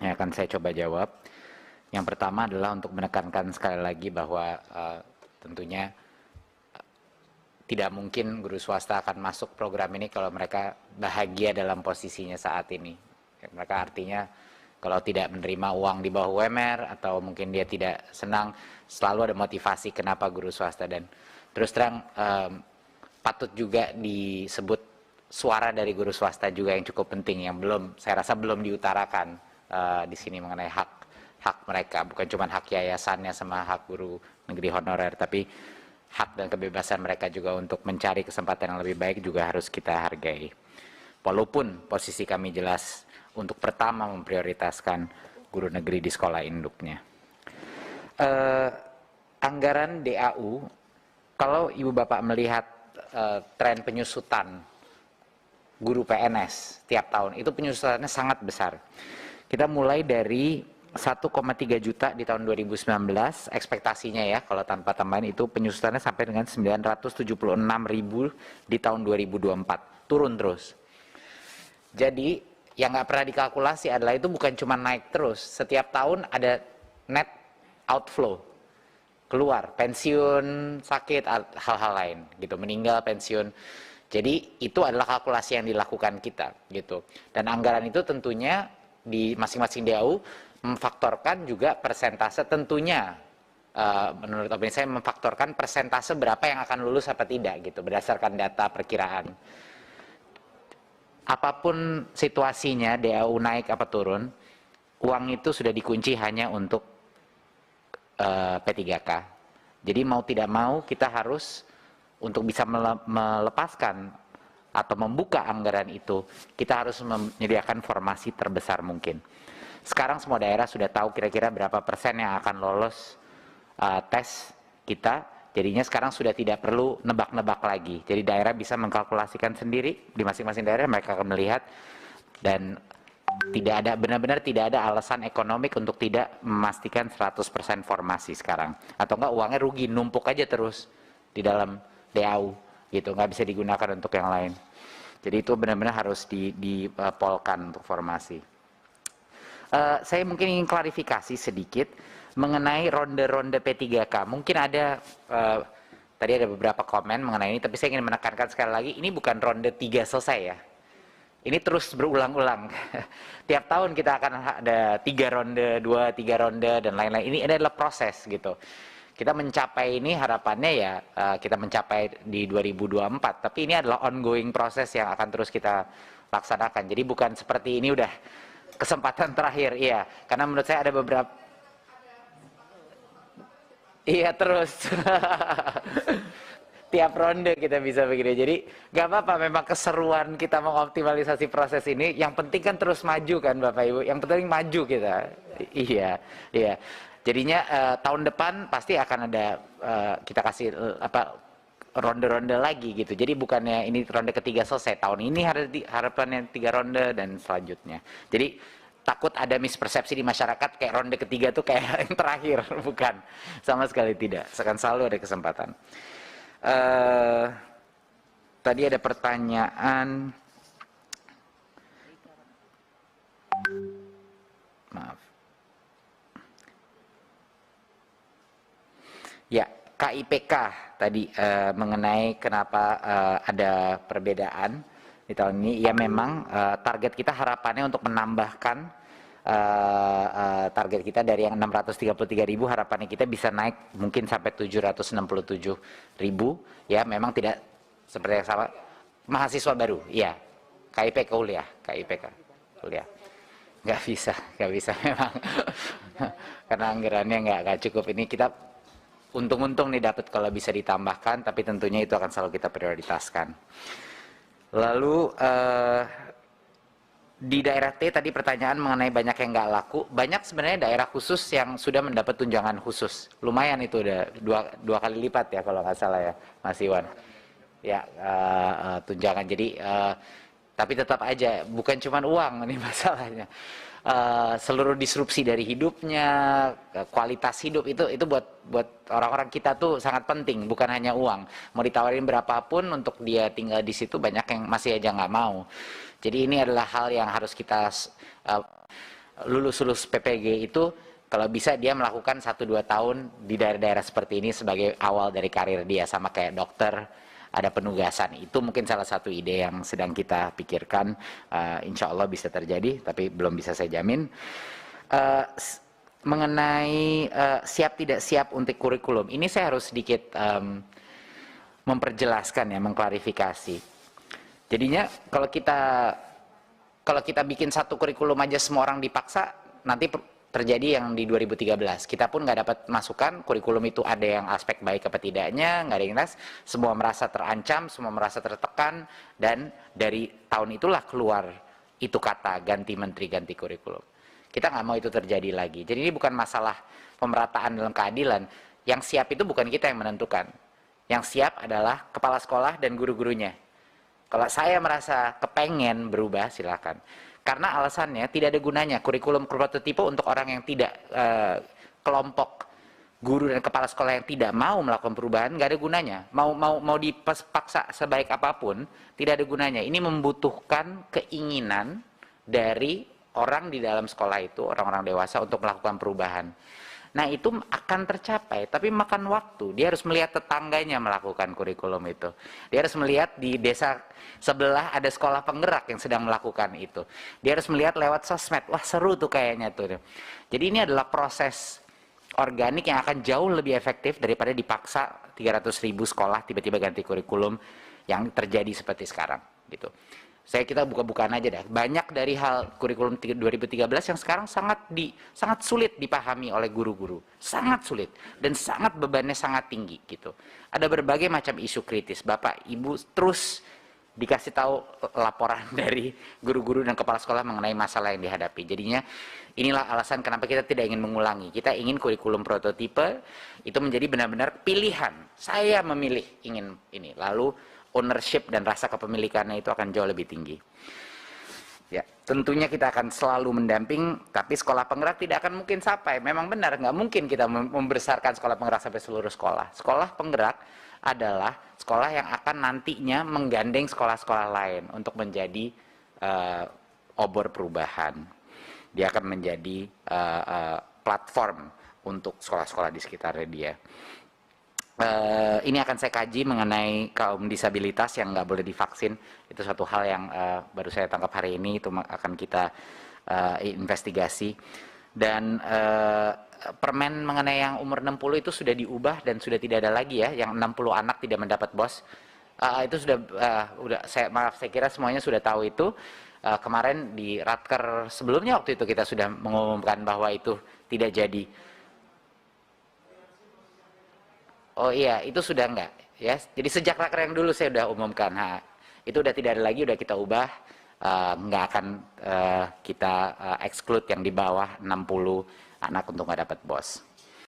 yang akan saya coba jawab. Yang pertama adalah untuk menekankan sekali lagi bahwa tentunya tidak mungkin guru swasta akan masuk program ini kalau mereka bahagia dalam posisinya saat ini. Mereka artinya kalau tidak menerima uang di bawah UMR atau mungkin dia tidak senang, selalu ada motivasi kenapa guru swasta. Dan terus terang patut juga disebut suara dari guru swasta juga yang cukup penting, yang saya rasa belum diutarakan di sini mengenai hak mereka, bukan cuma hak yayasannya sama hak guru negeri honorer, tapi hak dan kebebasan mereka juga untuk mencari kesempatan yang lebih baik juga harus kita hargai. Walaupun posisi kami jelas untuk pertama memprioritaskan guru negeri di sekolah induknya. Anggaran DAU, kalau Ibu Bapak melihat tren penyusutan guru PNS tiap tahun, itu penyusutannya sangat besar. Kita mulai dari 1,3 juta di tahun 2019, ekspektasinya ya kalau tanpa tambahan itu penyusutannya sampai dengan 976.000 di tahun 2024, turun terus. Jadi yang nggak pernah dikalkulasi adalah itu bukan cuma naik terus, setiap tahun ada net outflow, keluar, pensiun, sakit, hal-hal lain gitu, meninggal, pensiun. Jadi itu adalah kalkulasi yang dilakukan kita gitu. Dan anggaran itu tentunya di masing-masing DAU memfaktorkan juga persentase, tentunya menurut opini saya memfaktorkan persentase berapa yang akan lulus apa tidak gitu berdasarkan data perkiraan. Apapun situasinya, DAU naik apa turun, uang itu sudah dikunci hanya untuk P3K. Jadi mau tidak mau kita harus untuk bisa melepaskan atau membuka anggaran itu, kita harus menyediakan formasi terbesar mungkin. Sekarang semua daerah sudah tahu kira-kira berapa persen yang akan lolos tes kita, jadinya sekarang sudah tidak perlu nebak-nebak lagi. Jadi daerah bisa mengkalkulasikan sendiri, di masing-masing daerah mereka akan melihat, dan tidak ada, benar-benar tidak ada alasan ekonomik untuk tidak memastikan 100% formasi sekarang. Atau enggak uangnya rugi, numpuk aja terus di dalam DAU gitu, nggak bisa digunakan untuk yang lain. Jadi itu benar-benar harus dipolkan untuk formasi. Saya mungkin ingin klarifikasi sedikit mengenai ronde-ronde P3K. Mungkin ada tadi ada beberapa komen mengenai ini, tapi saya ingin menekankan sekali lagi, ini bukan ronde 3 selesai ya. Ini terus berulang-ulang. Tiap tahun kita akan ada 3 ronde, 2, 3 ronde dan lain-lain. Ini adalah proses gitu. Kita mencapai ini harapannya ya kita mencapai di 2024, tapi ini adalah ongoing proses yang akan terus kita laksanakan. Jadi bukan seperti ini udah kesempatan terakhir, iya. Karena menurut saya ada beberapa, iya terus. Tiap ronde kita bisa begini. Jadi nggak apa-apa, memang keseruan kita mengoptimalisasi proses ini. Yang penting kan terus maju kan Bapak Ibu. Yang penting maju kita. Iya, iya. Jadinya tahun depan pasti akan ada kita kasih ronde-ronde lagi gitu. Jadi bukannya ini ronde ketiga selesai, tahun ini harapannya 3 ronde dan selanjutnya. Jadi takut ada mispersepsi di masyarakat kayak ronde ketiga tuh kayak yang terakhir, bukan, sama sekali tidak. Akan selalu ada kesempatan. Tadi ada pertanyaan, maaf ya, KIPK tadi mengenai kenapa ada perbedaan di tahun ini. Ya memang target kita harapannya untuk menambahkan target kita dari yang 633.000, harapannya kita bisa naik mungkin sampai 767.000 ya. Memang tidak seperti yang sama mahasiswa baru ya, KIPK kuliah nggak bisa memang karena anggarannya nggak cukup. Ini kita untung-untung nih dapat kalau bisa ditambahkan, tapi tentunya itu akan selalu kita prioritaskan. Lalu di daerah T tadi pertanyaan mengenai banyak yang nggak laku. Banyak sebenarnya daerah khusus yang sudah mendapat tunjangan khusus. Lumayan itu udah dua kali lipat ya kalau nggak salah ya Mas Iwan. Ya tunjangan. Jadi tapi tetap aja bukan cuma uang ini masalahnya. Seluruh disrupsi dari hidupnya, kualitas hidup itu buat orang-orang kita tuh sangat penting, bukan hanya uang. Mau ditawarin berapapun untuk dia tinggal di situ, banyak yang masih aja nggak mau. Jadi ini adalah hal yang harus kita lulus PPG itu kalau bisa dia melakukan 1-2 tahun di daerah-daerah seperti ini sebagai awal dari karir dia, sama kayak dokter ada penugasan. Itu mungkin salah satu ide yang sedang kita pikirkan. Insya Allah bisa terjadi, tapi belum bisa saya jamin. Mengenai siap tidak siap untuk kurikulum, ini saya harus sedikit memperjelaskan ya, mengklarifikasi. Jadinya kalau kita bikin satu kurikulum aja semua orang dipaksa, nanti terjadi yang di 2013. Kita pun nggak dapat masukan, kurikulum itu ada yang aspek baik apa tidaknya, nggak ada yang jelas. Semua merasa terancam, semua merasa tertekan, dan dari tahun itulah keluar itu kata ganti menteri, ganti kurikulum. Kita nggak mau itu terjadi lagi. Jadi ini bukan masalah pemerataan dalam keadilan. Yang siap itu bukan kita yang menentukan. Yang siap adalah kepala sekolah dan guru-gurunya. Kalau saya merasa kepengen berubah, silakan. Karena alasannya tidak ada gunanya kurikulum prototipe untuk orang yang tidak kelompok guru dan kepala sekolah yang tidak mau melakukan perubahan, nggak ada gunanya. Mau dipaksa sebaik apapun, tidak ada gunanya. Ini membutuhkan keinginan dari orang di dalam sekolah itu, orang-orang dewasa untuk melakukan perubahan. Nah itu akan tercapai, tapi makan waktu. Dia harus melihat tetangganya melakukan kurikulum itu. Dia harus melihat di desa sebelah ada sekolah penggerak yang sedang melakukan itu. Dia harus melihat lewat sosmed, wah seru tuh kayaknya tuh. Jadi ini adalah proses organik yang akan jauh lebih efektif daripada dipaksa 300.000 sekolah tiba-tiba ganti kurikulum yang terjadi seperti sekarang gitu. Kita buka-bukaan aja dah. Banyak dari hal kurikulum 2013 yang sekarang sangat sulit dipahami oleh guru-guru. Sangat sulit. Dan sangat bebannya sangat tinggi gitu. Ada berbagai macam isu kritis. Bapak, Ibu terus dikasih tahu laporan dari guru-guru dan kepala sekolah mengenai masalah yang dihadapi. Jadinya inilah alasan kenapa kita tidak ingin mengulangi. Kita ingin kurikulum prototipe itu menjadi benar-benar pilihan. Saya memilih ingin ini. Lalu ownership dan rasa kepemilikannya itu akan jauh lebih tinggi. Ya, tentunya kita akan selalu mendamping, tapi sekolah penggerak tidak akan mungkin sampai. Memang benar, nggak mungkin kita membesarkan sekolah penggerak sampai seluruh sekolah. Sekolah penggerak adalah sekolah yang akan nantinya menggandeng sekolah-sekolah lain untuk menjadi obor perubahan. Dia akan menjadi platform untuk sekolah-sekolah di sekitarnya dia. Ini akan saya kaji mengenai kaum disabilitas yang nggak boleh divaksin. Itu satu hal yang baru saya tangkap hari ini, itu akan kita investigasi. Dan permen mengenai yang umur 60 itu sudah diubah dan sudah tidak ada lagi ya, yang 60 anak tidak mendapat BOS. Itu sudah, saya kira semuanya sudah tahu itu. Kemarin di Ratker sebelumnya waktu itu kita sudah mengumumkan bahwa itu tidak jadi. Oh iya, itu sudah enggak ya. Jadi sejak raker yang dulu saya sudah umumkan, itu udah tidak ada lagi, udah kita ubah, nggak akan kita exclude yang di bawah 60 anak untuk nggak dapat BOS.